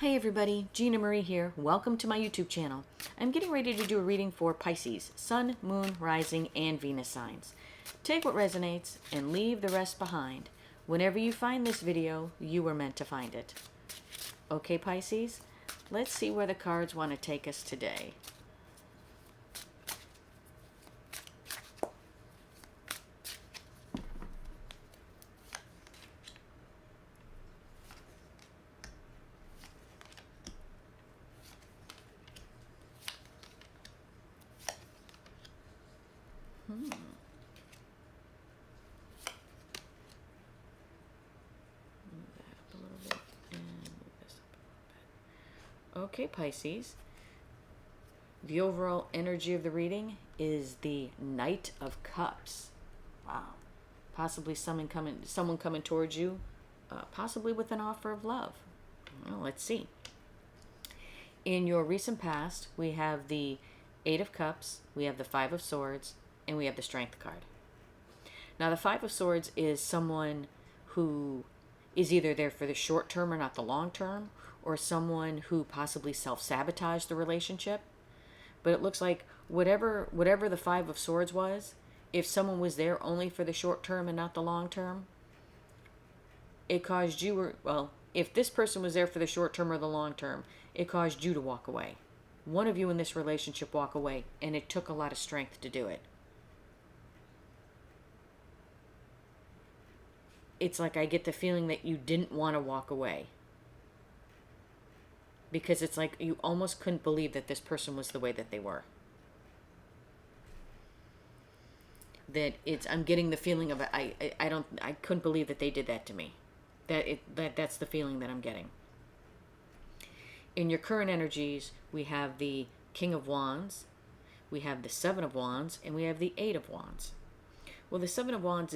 Hey everybody, Gina Marie here. Welcome to my YouTube channel. I'm getting ready to do a reading for Pisces, Sun, Moon, Rising, and Venus signs. Take what resonates and leave the rest behind. Whenever you find this video, you were meant to find it. Okay, Pisces, let's see where the cards want to take us today. Move that up a little bit and move this up a little bit. Okay, Pisces. The overall energy of the reading is the Knight of Cups. Wow. Possibly someone coming towards you, possibly with an offer of love. Well, let's see. In your recent past, we have the Eight of Cups, we have the Five of Swords, and we have the Strength card. Now, the Five of Swords is someone who is either there for the short term or not the long term, or someone who possibly self-sabotaged the relationship. But it looks like whatever the Five of Swords was, if someone was there only for the short term and not the long term, it caused you, if this person was there for the short term or the long term, it caused you to walk away. One of you in this relationship walk away, and it took a lot of strength to do it. It's like I get the feeling that you didn't want to walk away. Because it's like you almost couldn't believe that this person was the way that they were. I'm getting the feeling of I couldn't believe that they did that to me. That's the feeling that I'm getting. In your current energies, we have the King of Wands, we have the Seven of Wands, and we have the Eight of Wands. Well, the Seven of Wands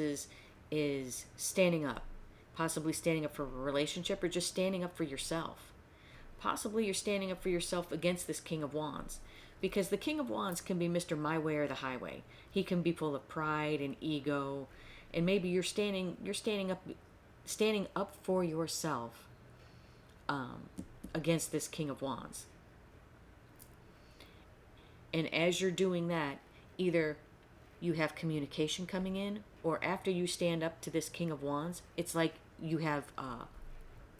is standing up, possibly standing up for a relationship or just standing up for yourself. Possibly you're standing up for yourself against this King of Wands, because the King of Wands can be Mr. My Way or the Highway. He can be full of pride and ego, and maybe you're standing up for yourself against this King of Wands. And as you're doing that, either you have communication coming in, or after you stand up to this King of Wands, it's like you have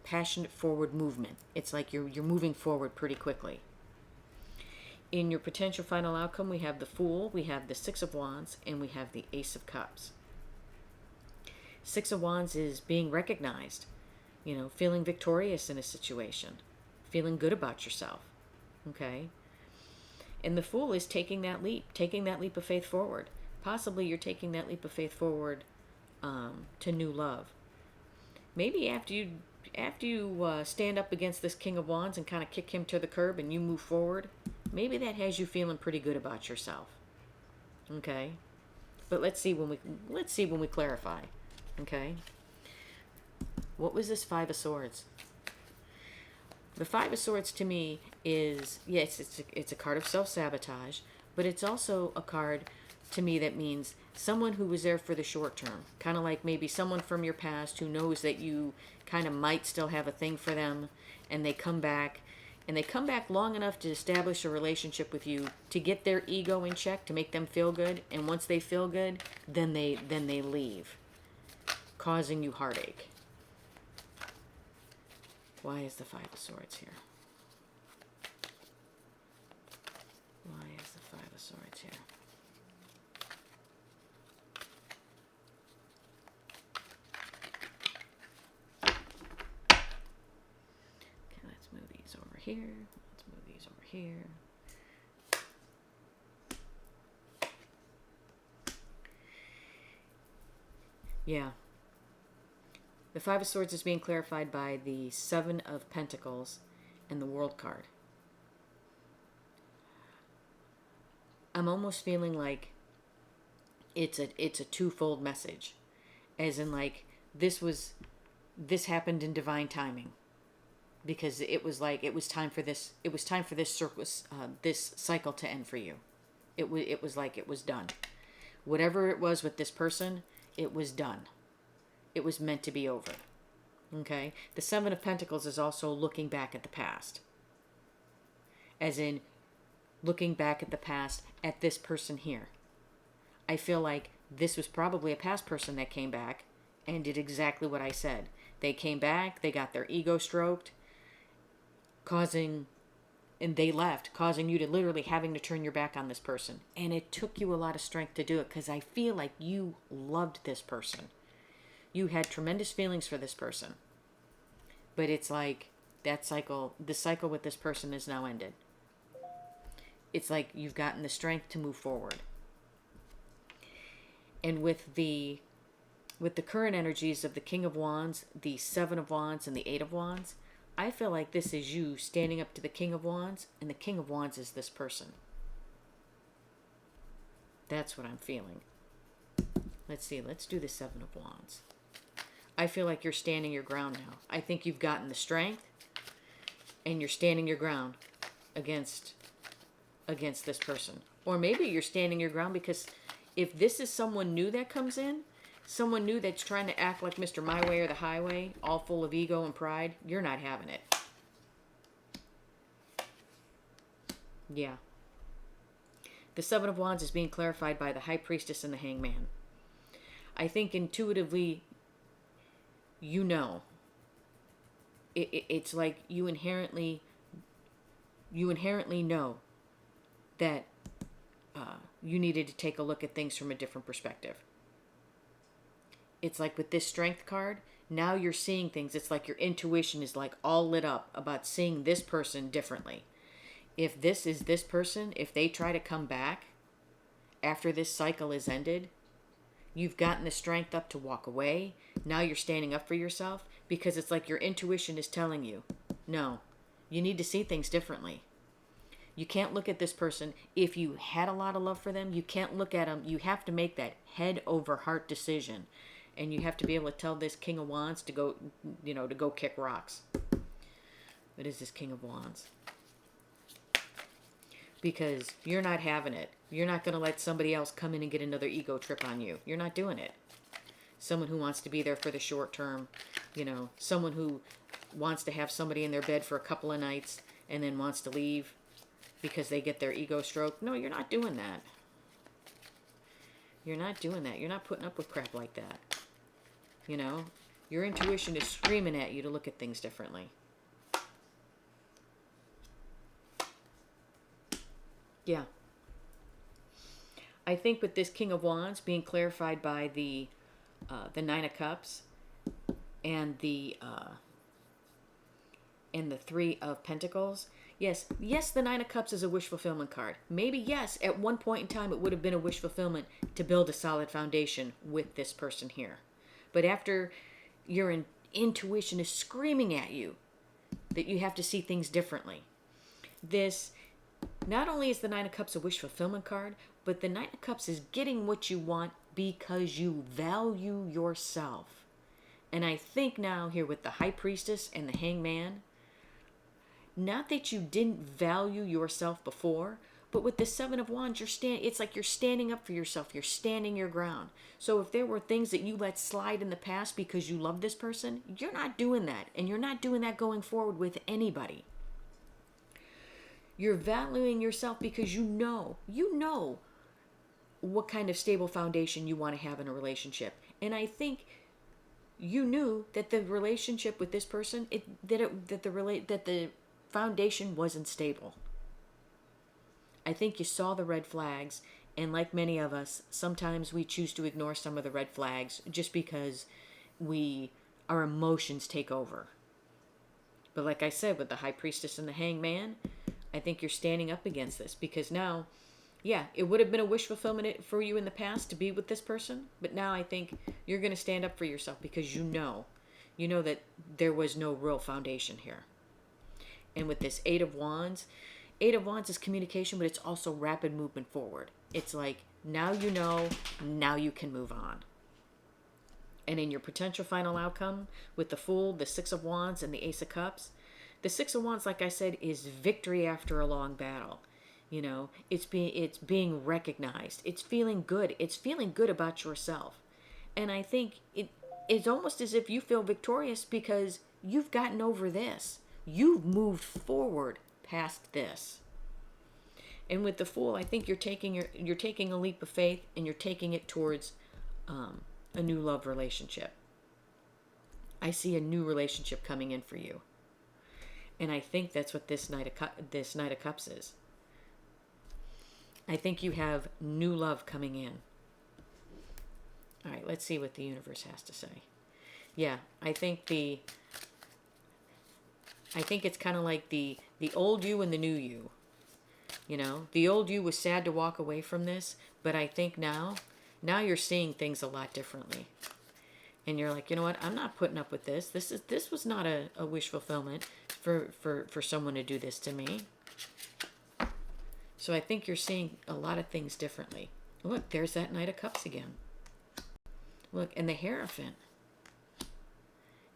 passionate forward movement. It's like you're moving forward pretty quickly. In your potential final outcome, we have the Fool, we have the Six of Wands, and we have the Ace of Cups. Six of Wands is being recognized, feeling victorious in a situation, feeling good about yourself, okay? And the Fool is taking that leap of faith forward. Possibly you're taking that leap of faith forward to new love. Maybe after you stand up against this King of Wands and kind of kick him to the curb and you move forward, maybe that has you feeling pretty good about yourself. Okay? But let's see when we clarify. Okay? What was this Five of Swords? The Five of Swords to me is, yes, it's a card of self-sabotage, but it's also a card to me that means someone who was there for the short term. Kind of like maybe someone from your past who knows that you kind of might still have a thing for them, and they come back long enough to establish a relationship with you to get their ego in check, to make them feel good, and once they feel good, then they leave, causing you heartache. Why is the Five of Swords here? Why is the Five of Swords here? Okay, let's move these over here. Let's move these over here. Yeah. The Five of Swords is being clarified by the Seven of Pentacles and the World card. I'm almost feeling like it's a twofold message, as in like this happened in divine timing, because it was time for this cycle to end for you. It was like it was done. Whatever it was with this person, it was done. It was meant to be over. Okay? The Seven of Pentacles is also looking back at the past. As in, looking back at the past at this person here. I feel like this was probably a past person that came back and did exactly what I said. They came back, they got their ego stroked, and they left, causing you to literally having to turn your back on this person. And it took you a lot of strength to do it, because I feel like you loved this person. You had tremendous feelings for this person. But it's like the cycle with this person is now ended. It's like you've gotten the strength to move forward. And with the current energies of the King of Wands, the Seven of Wands, and the Eight of Wands, I feel like this is you standing up to the King of Wands, and the King of Wands is this person. That's what I'm feeling. Let's see. Let's do the Seven of Wands. I feel like you're standing your ground now. I think you've gotten the strength, and you're standing your ground against this person. Or maybe you're standing your ground because if this is someone new that comes in, someone new that's trying to act like Mr. My Way or the Highway, all full of ego and pride, you're not having it. Yeah. The Seven of Wands is being clarified by the High Priestess and the Hangman. I think intuitively, you know. It's like you inherently know that you needed to take a look at things from a different perspective. It's like with this Strength card, now you're seeing things. It's like your intuition is like all lit up about seeing this person differently. If this is this person, if they try to come back after this cycle is ended, you've gotten the strength up to walk away. Now you're standing up for yourself, because it's like your intuition is telling you, no, you need to see things differently. You can't look at this person. If you had a lot of love for them, you can't look at them. You have to make that head over heart decision. And you have to be able to tell this King of Wands to go, to go kick rocks. What is this King of Wands? Because you're not having it. You're not going to let somebody else come in and get another ego trip on you. You're not doing it. Someone who wants to be there for the short term, someone who wants to have somebody in their bed for a couple of nights and then wants to leave because they get their ego stroked. No, you're not doing that. You're not doing that. You're not putting up with crap like that. Your intuition is screaming at you to look at things differently. Yeah. I think with this King of Wands being clarified by the Nine of Cups and the Three of Pentacles. Yes, the Nine of Cups is a wish fulfillment card. Maybe, yes, at one point in time it would have been a wish fulfillment to build a solid foundation with this person here. But after your intuition is screaming at you that you have to see things differently, this, not only is the Nine of Cups a wish fulfillment card, but the Nine of Cups is getting what you want because you value yourself. And I think now here with the High Priestess and the Hangman, not that you didn't value yourself before, but with the Seven of Wands, it's like you're standing up for yourself. You're standing your ground. So if there were things that you let slide in the past because you love this person, you're not doing that. And you're not doing that going forward with anybody. You're valuing yourself because you know what kind of stable foundation you want to have in a relationship. And I think you knew that the relationship with this person, that the foundation wasn't stable. I think you saw the red flags, and like many of us, sometimes we choose to ignore some of the red flags just because our emotions take over. But like I said, with the High Priestess and the Hangman, I think you're standing up against this because now, yeah, it would have been a wish fulfillment for you in the past to be with this person, but now I think you're going to stand up for yourself because you know that there was no real foundation here. And with this Eight of Wands is communication, but it's also rapid movement forward. It's like, now now you can move on. And in your potential final outcome, with the Fool, the Six of Wands, and the Ace of Cups, the Six of Wands, like I said, is victory after a long battle. It's being recognized. It's feeling good. It's feeling good about yourself. And I think it's almost as if you feel victorious because you've gotten over this. You've moved forward past this. And with the Fool, I think you're taking a leap of faith, and you're taking it towards a new love relationship. I see a new relationship coming in for you, and I think that's what this Knight of Cups is. I think you have new love coming in. All right, let's see what the universe has to say. Yeah, I think it's kind of like the old you and the new you. You know, the old you was sad to walk away from this, but I think now you're seeing things a lot differently. And you're like, you know what? I'm not putting up with this. This was not a wish fulfillment for someone to do this to me. So I think you're seeing a lot of things differently. Look, there's that Knight of Cups again. Look, and the Hierophant.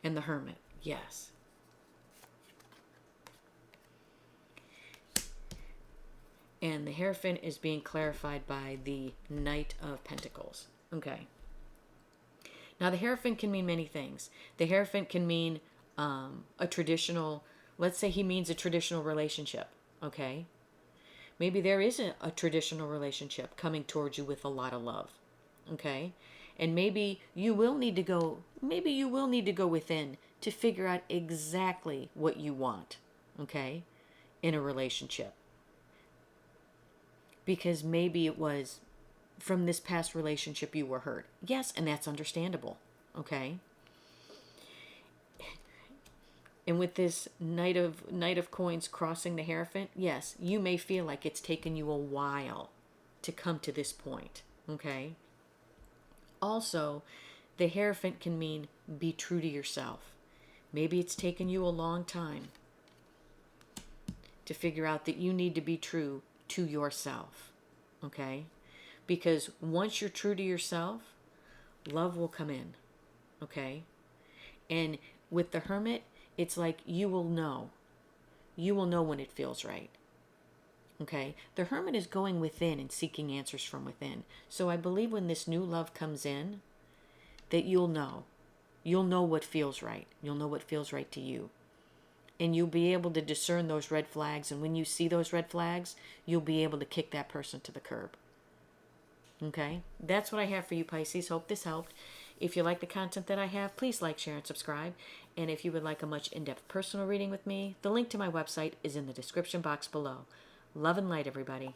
And the Hermit. Yes. And the Hierophant is being clarified by the Knight of Pentacles. Okay. Now, the Hierophant can mean many things. The Hierophant can mean a traditional, let's say he means a traditional relationship. Okay. Maybe there isn't a traditional relationship coming towards you with a lot of love. Okay. And maybe you will need to go within to figure out exactly what you want. Okay. In a relationship. Because maybe it was from this past relationship you were hurt. Yes, and that's understandable. Okay? And with this Knight of Coins crossing the Hierophant, yes, you may feel like it's taken you a while to come to this point. Okay? Also, the Hierophant can mean be true to yourself. Maybe it's taken you a long time to figure out that you need to be true to yourself. Okay? Because once you're true to yourself, love will come in. Okay? And with the Hermit, it's like you will know. You will know when it feels right. Okay? The Hermit is going within and seeking answers from within. So I believe when this new love comes in, that you'll know. You'll know what feels right. You'll know what feels right to you. And you'll be able to discern those red flags. And when you see those red flags, you'll be able to kick that person to the curb. Okay? That's what I have for you, Pisces. Hope this helped. If you like the content that I have, please like, share, and subscribe. And if you would like a much in-depth personal reading with me, the link to my website is in the description box below. Love and light, everybody.